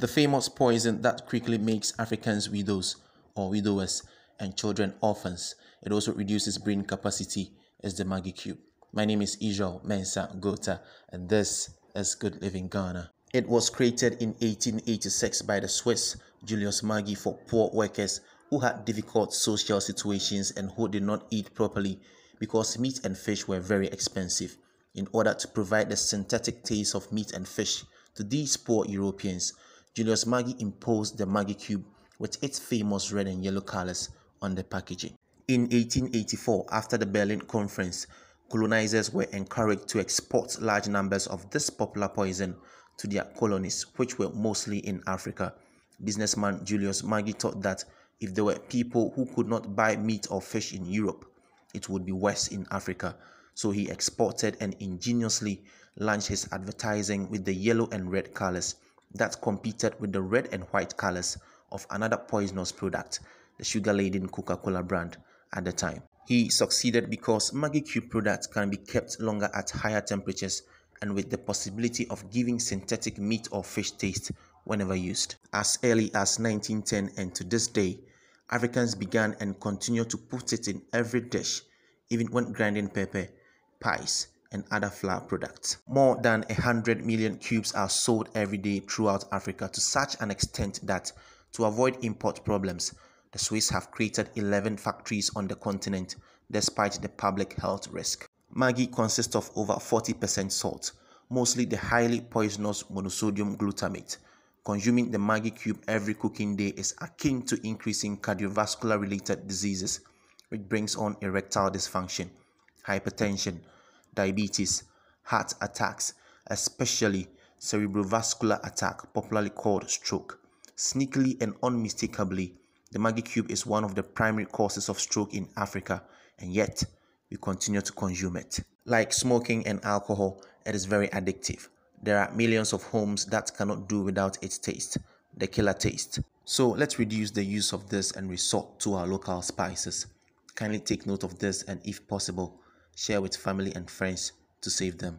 The famous poison that quickly makes Africans widows or widowers and children orphans. It also reduces brain capacity is the Maggi cube. My name is Israel Mensa Gota and this is Good Living Ghana. It was created in 1886 by the Swiss Julius Maggi for poor workers who had difficult social situations and who did not eat properly because meat and fish were very expensive. In order to provide the synthetic taste of meat and fish to these poor Europeans, Julius Maggi imposed the Maggi cube with its famous red and yellow colors on the packaging. In 1884, after the Berlin Conference, colonizers were encouraged to export large numbers of this popular poison to their colonies, which were mostly in Africa. Businessman Julius Maggi thought that if there were people who could not buy meat or fish in Europe, it would be worse in Africa. So he exported and ingeniously launched his advertising with the yellow and red colors that competed with the red and white colors of another poisonous product, the sugar-laden Coca-Cola brand at the time. He succeeded because Maggi Cube products can be kept longer at higher temperatures and with the possibility of giving synthetic meat or fish taste whenever used. As early as 1910 and to this day, Africans began and continue to put it in every dish, even when grinding pepper, pies, and other flour products. More than 100 million cubes are sold every day throughout Africa to such an extent that, to avoid import problems, the Swiss have created 11 factories on the continent despite the public health risk. Maggi consists of over 40% salt, mostly the highly poisonous monosodium glutamate. Consuming the Maggi cube every cooking day is akin to increasing cardiovascular related diseases, which brings on erectile dysfunction, hypertension, diabetes, heart attacks, especially cerebrovascular attack, popularly called stroke. Sneakily and unmistakably, the Maggi cube is one of the primary causes of stroke in Africa, and yet we continue to consume it. Like smoking and alcohol, it is very addictive. There are millions of homes that cannot do without its taste, the killer taste. So let's reduce the use of this and resort to our local spices. Kindly take note of this and if possible, share with family and friends to save them.